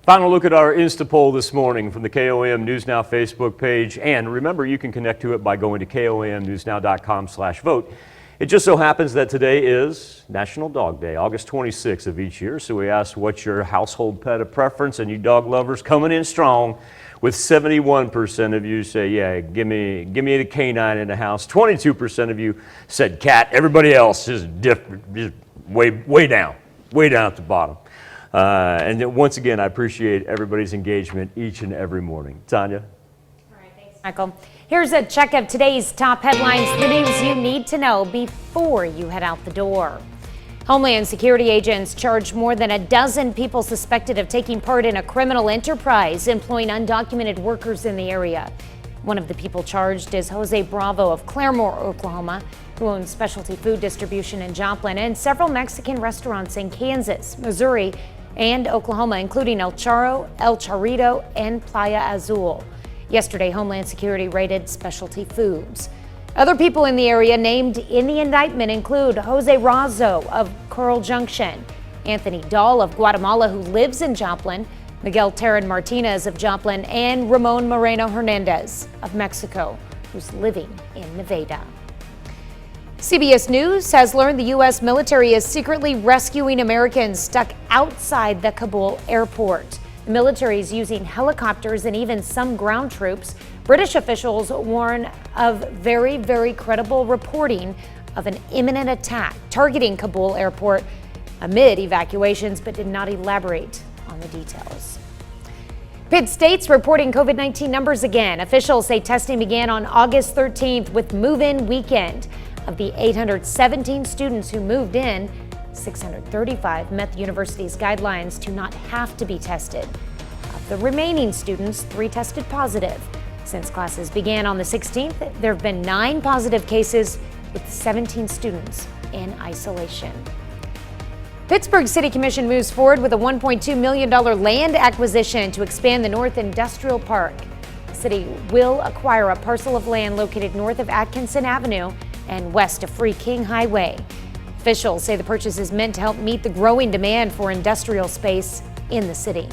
Final look at our Insta poll this morning from the KOAM News Now Facebook page. And remember, you can connect to it by going to komnewsnow.com/vote. It just so happens that today is National Dog Day, August 26th of each year. So we asked what's your household pet of preference, and you dog lovers coming in strong with 71% of you say, yeah, give me the canine in the house. 22% of you said cat. Everybody else is different, just way down at the bottom. And then once again, I appreciate everybody's engagement each and every morning. Tanya? All right, thanks, Michael. Here's a check of today's top headlines, the news you need to know before you head out the door. Homeland Security agents charged more than a dozen people suspected of taking part in a criminal enterprise employing undocumented workers in the area. One of the people charged is Jose Bravo of Claremore, Oklahoma, who owns specialty food distribution in Joplin and several Mexican restaurants in Kansas, Missouri, and Oklahoma, including El Charro, El Charrito, and Playa Azul. Yesterday, Homeland Security raided specialty foods. Other people in the area named in the indictment include Jose Razo of Coral Junction, Anthony Dahl of Guatemala, who lives in Joplin, Miguel Terran Martinez of Joplin, and Ramon Moreno Hernandez of Mexico, who's living in Nevada. CBS News has learned the U.S. military is secretly rescuing Americans stuck outside the Kabul airport. The military is using helicopters and even some ground troops. British officials warn of very credible reporting of an imminent attack targeting Kabul airport amid evacuations, but did not elaborate on the details. Pitt State's reporting COVID-19 numbers again. Officials say testing began on August 13th with move-in weekend. Of the 817 students who moved in, 635 met the university's guidelines to not have to be tested. Of the remaining students, 3 tested positive. Since classes began on the 16th, there have been 9 positive cases with 17 students in isolation. Pittsburgh City Commission moves forward with a $1.2 million land acquisition to expand the North Industrial Park. The city will acquire a parcel of land located north of Atkinson Avenue and west of Free King Highway. Officials say the purchase is meant to help meet the growing demand for industrial space in the city.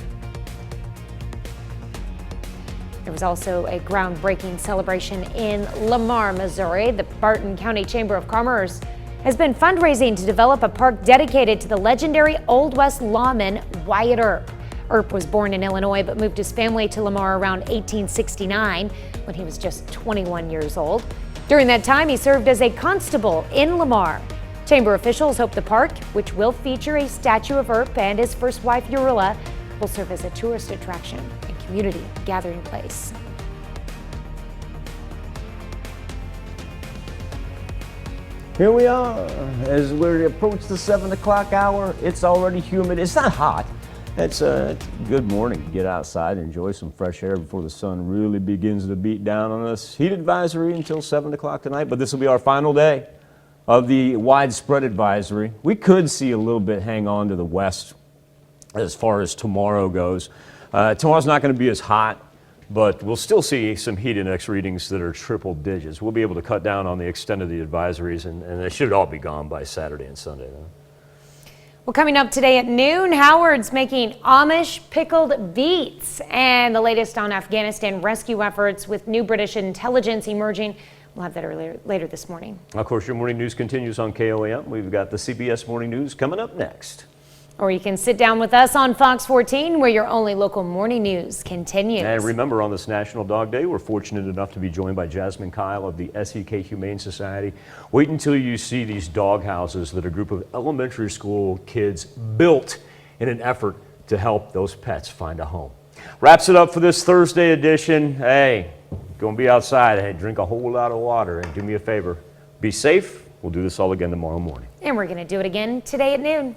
There was also a groundbreaking celebration in Lamar, Missouri. The Barton County Chamber of Commerce has been fundraising to develop a park dedicated to the legendary Old West lawman WYATT Earp. Earp was born in Illinois but moved his family to Lamar around 1869 when he was just 21 years old. During that time, he served as a constable in Lamar. Chamber officials hope the park, which will feature a statue of Earp and his first wife, Urilla, will serve as a tourist attraction and community gathering place. Here we are, as we approach the 7 o'clock hour. It's already humid. It's not hot. It's a good morning to get outside and enjoy some fresh air before the sun really begins to beat down on us. Heat advisory until 7 o'clock tonight, but this will be our final day of the widespread advisory. We could see a little bit hang on to the west as far as tomorrow goes. Tomorrow's not going to be as hot, but we'll still see some heat index readings that are triple digits. We'll be able to cut down on the extent of the advisories, and they should all be gone by Saturday and Sunday, though. Well, coming up today at noon, Howard's making Amish pickled beets, and the latest on Afghanistan rescue efforts with new British intelligence emerging. We'll have that later this morning. Of course, your morning news continues on KOAM. We've got the CBS Morning News coming up next. Or you can sit down with us on Fox 14, where your only local morning news continues. And remember, on this National Dog Day, we're fortunate enough to be joined by Jasmine Kyle of the SEK Humane Society. Wait until you see these dog houses that a group of elementary school kids built in an effort to help those pets find a home. Wraps it up for this Thursday edition. Hey, gonna be outside. Hey, drink a whole lot of water, and do me a favor, be safe. We'll do this all again tomorrow morning. And we're going to do it again today at noon.